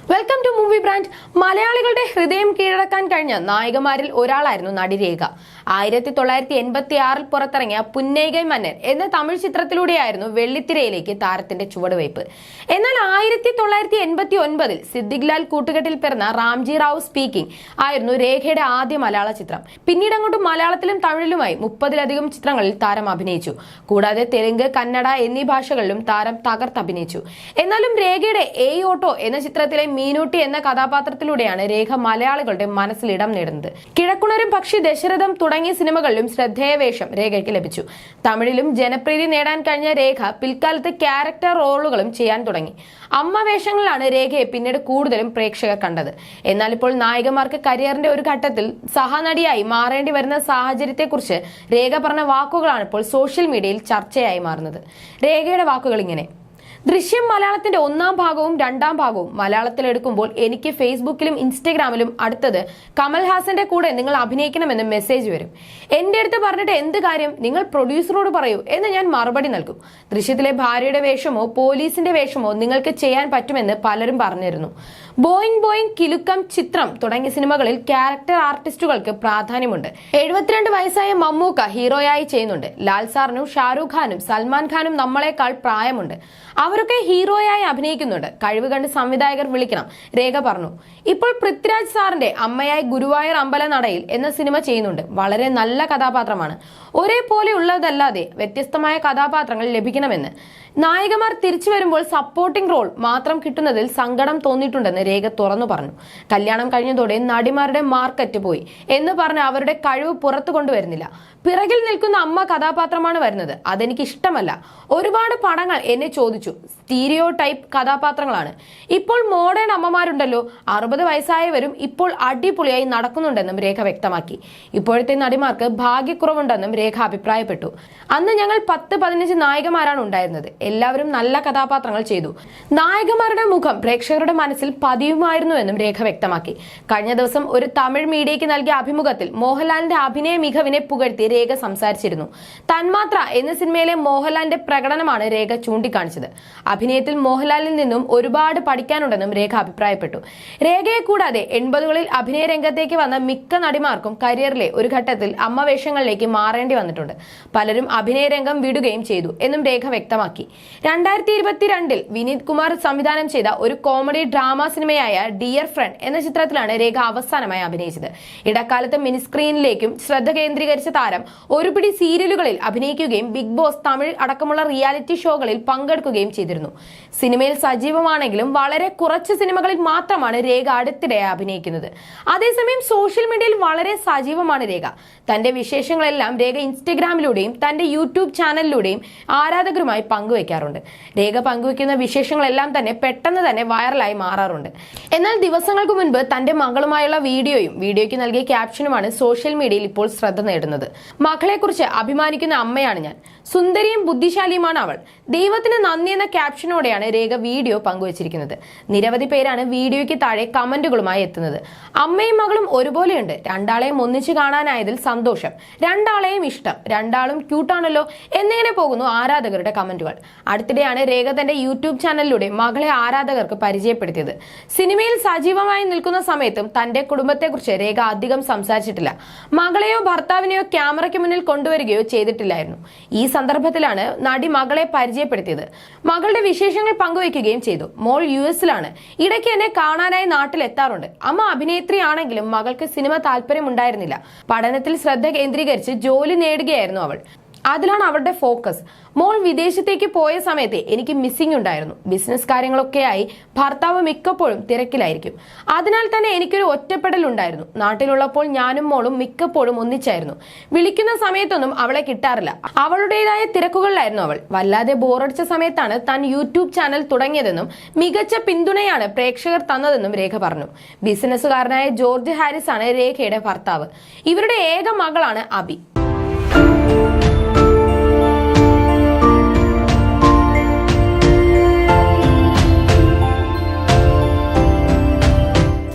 Welcome to movie brand. മലയാളികളുടെ ഹൃദയം കീഴടക്കാൻ കഴിഞ്ഞ നായികമാരിൽ ഒരാളായിരുന്നു നടി രേഖ. 1986 പുറത്തിറങ്ങിയ പുന്നൈകൈ മന്നൻ എന്ന തമിഴ് ചിത്രത്തിലൂടെയായിരുന്നു വെള്ളിത്തിരയിലേക്ക് താരത്തിന്റെ ചുവടുവയ്പ്. എന്നാൽ 1989 സിദ്ദിഖ് ലാൽ കൂട്ടുകെട്ടിൽ പിറന്ന റാംജി റാവു സ്പീക്കിംഗ് ആയിരുന്നു രേഖയുടെ ആദ്യ മലയാള ചിത്രം. പിന്നീട് അങ്ങോട്ട് മലയാളത്തിലും തമിഴിലുമായി 30ലധികം ചിത്രങ്ങളിൽ താരം അഭിനയിച്ചു. കൂടാതെ തെലുങ്ക്, കന്നഡ എന്നീ ഭാഷകളിലും താരം തകർത്തഭിനയിച്ചു. എന്നാലും രേഖയുടെ ഏയ് ഓട്ടോ എന്ന ചിത്രത്തിലെ മീനൂട്ടി എന്ന കഥാപാത്രത്തിലൂടെയാണ് രേഖ മലയാളികളുടെ മനസ്സിൽ ഇടം നേടുന്നത്. കിഴക്കുണരും പക്ഷി, ദശരഥം തുടങ്ങിയ സിനിമകളിലും ശ്രദ്ധേയ വേഷം രേഖയ്ക്ക് ലഭിച്ചു. തമിഴിലും ജനപ്രീതി നേടാൻ കഴിഞ്ഞ രേഖ പിൽക്കാലത്ത് ക്യാരക്ടർ റോളുകളും ചെയ്യാൻ തുടങ്ങി. അമ്മ വേഷങ്ങളിലാണ് രേഖയെ പിന്നീട് കൂടുതലും പ്രേക്ഷകർ കണ്ടത്. എന്നാൽ ഇപ്പോൾ നായികമാർക്ക് കരിയറിന്റെ ഒരു ഘട്ടത്തിൽ സഹനടിയായി മാറേണ്ടി വരുന്ന സാഹചര്യത്തെക്കുറിച്ച് രേഖ പറഞ്ഞ വാക്കുകളാണ് ഇപ്പോൾ സോഷ്യൽ മീഡിയയിൽ ചർച്ചയായി മാറുന്നത്. രേഖയുടെ വാക്കുകൾ ഇങ്ങനെ: ദൃശ്യം മലയാളത്തിന്റെ 1ാം ഭാഗവും 2ാം ഭാഗവും മലയാളത്തിൽ എടുക്കുമ്പോൾ എനിക്ക് ഫേസ്ബുക്കിലും ഇൻസ്റ്റഗ്രാമിലും അടുത്തത് കമൽഹാസന്റെ കൂടെ നിങ്ങൾ അഭിനയിക്കണമെന്ന് മെസ്സേജ് വരും. എന്റെ അടുത്ത് പറഞ്ഞിട്ട് എന്ത് കാര്യം, നിങ്ങൾ പ്രൊഡ്യൂസറോട് പറയൂ എന്ന് ഞാൻ മറുപടി നൽകും. ദൃശ്യത്തിലെ ഭാര്യയുടെ വേഷമോ പോലീസിന്റെ വേഷമോ നിങ്ങൾക്ക് ചെയ്യാൻ പറ്റുമെന്ന് പലരും പറഞ്ഞിരുന്നു. ബോയിങ് ബോയിങ്, കിലുക്കം, ചിത്രം തുടങ്ങിയ സിനിമകളിൽ ക്യാരക്ടർ ആർട്ടിസ്റ്റുകൾക്ക് പ്രാധാന്യമുണ്ട്. 72 വയസ്സായ മമ്മൂക്ക ഹീറോയായി ചെയ്യുന്നുണ്ട്. ലാൽ സാറിനും ഷാരൂഖ് ഖാനും സൽമാൻ ഖാനും നമ്മളെക്കാൾ പ്രായമുണ്ട്. അവരൊക്കെ ഹീറോയായി അഭിനയിക്കുന്നുണ്ട്. കഴിവ് കണ്ട് സംവിധായകർ വിളിക്കണം, രേഖ പറഞ്ഞു. ഇപ്പോൾ പൃഥ്വിരാജ് സാറിന്റെ അമ്മയായി ഗുരുവായൂർ അമ്പലനടയിൽ എന്ന സിനിമ ചെയ്യുന്നുണ്ട്. വളരെ നല്ല കഥാപാത്രമാണ്. ഒരേപോലെ ഉള്ളതല്ലാതെ വ്യത്യസ്തമായ കഥാപാത്രങ്ങൾ ലഭിക്കണമെന്ന്. നായികമാർ തിരിച്ചു വരുമ്പോൾ സപ്പോർട്ടിംഗ് റോൾ മാത്രം കിട്ടുന്നതിൽ സങ്കടം തോന്നിയിട്ടുണ്ടെന്ന് രേഖ തുറന്നു പറഞ്ഞു. കല്യാണം കഴിഞ്ഞതോടെ നടിമാരുടെ മാർക്കറ്റ് പോയി എന്ന് പറഞ്ഞ് അവരുടെ കഴിവ് പുറത്തു കൊണ്ടുവരുന്നില്ല. പിറകിൽ നിൽക്കുന്ന അമ്മ കഥാപാത്രമാണ് വരുന്നത്. അതെനിക്ക് ഇഷ്ടമല്ല. ഒരുപാട് പടങ്ങൾ എന്നെ ചോദിച്ചു. സ്റ്റീരിയോ ടൈപ്പ് കഥാപാത്രങ്ങളാണ്. ഇപ്പോൾ മോഡേൺ അമ്മമാരുണ്ടല്ലോ, 60 വയസ്സായവരും ഇപ്പോൾ അടിപൊളിയായി നടക്കുന്നുണ്ടെന്നും രേഖ വ്യക്തമാക്കി. ഇപ്പോഴത്തെ നടിമാർക്ക് ഭാഗ്യക്കുറവുണ്ടെന്നും രേഖ അഭിപ്രായപ്പെട്ടു. അന്ന് ഞങ്ങൾ 10-15 നായികമാരാണ് ഉണ്ടായിരുന്നത്. എല്ലാവരും നല്ല കഥാപാത്രങ്ങൾ ചെയ്തു. നായികമാരുടെ മുഖം പ്രേക്ഷകരുടെ മനസ്സിൽ പതിയുമായിരുന്നുവെന്നും രേഖ വ്യക്തമാക്കി. കഴിഞ്ഞ ദിവസം ഒരു തമിഴ് മീഡിയയ്ക്ക് നൽകിയ അഭിമുഖത്തിൽ മോഹൻലാലിന്റെ അഭിനയ മികവിനെ പുകഴ്ത്തി രേഖ സംസാരിച്ചിരുന്നു. തന്മാത്ര എന്ന സിനിമയിലെ മോഹൻലാലിന്റെ പ്രകടനമാണ് രേഖ ചൂണ്ടിക്കാണിച്ചത്. അഭിനയത്തിൽ മോഹൻലാലിൽ നിന്നും ഒരുപാട് പഠിക്കാനുണ്ടെന്നും രേഖ അഭിപ്രായപ്പെട്ടു. രേഖയെ കൂടാതെ 80കളിൽ അഭിനയ രംഗത്തേക്ക് വന്ന മിക്ക നടിമാർക്കും കരിയറിലെ ഒരു ഘട്ടത്തിൽ അമ്മ വേഷങ്ങളിലേക്ക് മാറേണ്ടി വന്നിട്ടുണ്ട്. പലരും അഭിനയ രംഗം വിടുകയും ചെയ്തു എന്നും രേഖ വ്യക്തമാക്കി. 2022 വിനീത് കുമാർ സംവിധാനം ചെയ്ത ഒരു കോമഡി ഡ്രാമ സിനിമയായ ഡിയർ ഫ്രണ്ട് എന്ന ചിത്രത്തിലാണ് രേഖ അവസാനമായി അഭിനയിച്ചത്. ഇടക്കാലത്ത് മിനി സ്ക്രീനിലേക്കും ശ്രദ്ധ കേന്ദ്രീകരിച്ച താരം ഒരുപിടി സീരിയലുകളിൽ അഭിനയിക്കുകയും ബിഗ് ബോസ് തമിഴ് അടക്കമുള്ള റിയാലിറ്റി ഷോകളിൽ പങ്കെടുക്കുകയും ചെയ്തിരുന്നു. സിനിമയിൽ സജീവമാണെങ്കിലും വളരെ കുറച്ച് സിനിമകളിൽ മാത്രമാണ് രേഖ അടുത്തിടെ അഭിനയിക്കുന്നത്. അതേസമയം സോഷ്യൽ മീഡിയയിൽ വളരെ സജീവമാണ് രേഖ. തന്റെ വിശേഷങ്ങളെല്ലാം രേഖ ഇൻസ്റ്റഗ്രാമിലൂടെയും തന്റെ യൂട്യൂബ് ചാനലിലൂടെയും ആരാധകരുമായി പങ്കുവയ്ക്കാറുണ്ട്. രേഖ പങ്കുവയ്ക്കുന്ന വിശേഷങ്ങളെല്ലാം തന്നെ പെട്ടെന്ന് തന്നെ വൈറലായി മാറാറുണ്ട്. എന്നാൽ ദിവസങ്ങൾക്ക് മുൻപ് തന്റെ മകളുമായുള്ള വീഡിയോയ്ക്ക് നൽകിയ ക്യാപ്ഷനുമാണ് സോഷ്യൽ മീഡിയയിൽ ഇപ്പോൾ ശ്രദ്ധ നേടുന്നത്. മകളെക്കുറിച്ച് അഭിമാനിക്കുന്ന അമ്മയാണ് ഞാൻ. സുന്ദരിയും ബുദ്ധിശാലിയുമാണ് അവൾ. ദൈവത്തിന് നന്ദി എന്ന ക്യാപ്ഷനോടെയാണ് രേഖ വീഡിയോ പങ്കുവച്ചിരിക്കുന്നത്. നിരവധി പേരാണ് വീഡിയോയ്ക്ക് താഴെ കമന്റുകളുമായി എത്തുന്നത്. അമ്മയും മകളും ഒരുപോലെയുണ്ട്. രണ്ടാളെയും ഒന്നിച്ചു കാണാനായതിൽ സന്തോഷം. രണ്ടാളെയും ഇഷ്ടം. രണ്ടാളും ക്യൂട്ടാണല്ലോ എന്നിങ്ങനെ പോകുന്നു ആരാധകരുടെ കമന്റുകൾ. അടുത്തിടെയാണ് രേഖ തന്റെ യൂട്യൂബ് ചാനലിലൂടെ മകളെ ആരാധകർക്ക് പരിചയപ്പെടുത്തിയത്. സിനിമയിൽ സജീവമായി നിൽക്കുന്ന സമയത്തും തന്റെ കുടുംബത്തെക്കുറിച്ച് രേഖ അധികം സംസാരിച്ചിട്ടില്ല. മകളെയോ ഭർത്താവിനെയോ ക്യാമറയ്ക്ക് മുന്നിൽ കൊണ്ടുവരികയോ ചെയ്തിട്ടില്ലായിരുന്നു. ഈ സന്ദർഭത്തിലാണ് നടി മകളെ പരിചയപ്പെടുത്തിയത്. മകളുടെ വിശേഷങ്ങൾ പങ്കുവയ്ക്കുകയും ചെയ്തു. മോൾ US-ലാണ്. ഇടയ്ക്ക് എന്നെ കാണാനായി നാട്ടിലെത്താറുണ്ട്. അമ്മ അഭിനേത്രിയാണെങ്കിലും മകൾക്ക് സിനിമ താല്പര്യമുണ്ടായിരുന്നില്ല. പഠനത്തിൽ ശ്രദ്ധ കേന്ദ്രീകരിച്ച് ജോലി നേടുകയായിരുന്നു അവൾ. അതിലാണ് അവളുടെ ഫോക്കസ്. മോൾ വിദേശത്തേക്ക് പോയ സമയത്ത് എനിക്ക് മിസ്സിംഗ് ഉണ്ടായിരുന്നു. ബിസിനസ് കാര്യങ്ങളൊക്കെയായി ഭർത്താവ് മിക്കപ്പോഴും തിരക്കിലായിരിക്കും. അതിനാൽ തന്നെ എനിക്കൊരു ഒറ്റപ്പെടൽ ഉണ്ടായിരുന്നു. നാട്ടിലുള്ളപ്പോൾ ഞാനും മോളും മിക്കപ്പോഴും ഒന്നിച്ചായിരുന്നു. വിളിക്കുന്ന സമയത്തൊന്നും അവളെ കിട്ടാറില്ല. അവളുടേതായ തിരക്കുകളിലായിരുന്നു അവൾ. വല്ലാതെ ബോറടിച്ച സമയത്താണ് താൻ യൂട്യൂബ് ചാനൽ തുടങ്ങിയതെന്നും മികച്ച പിന്തുണയാണ് പ്രേക്ഷകർ തന്നതെന്നും രേഖ പറഞ്ഞു. ബിസിനസ്സുകാരനായ ജോർജ് ഹാരിസ് ആണ് രേഖയുടെ ഭർത്താവ്. ഇവരുടെ ഏക മകളാണ് അബി.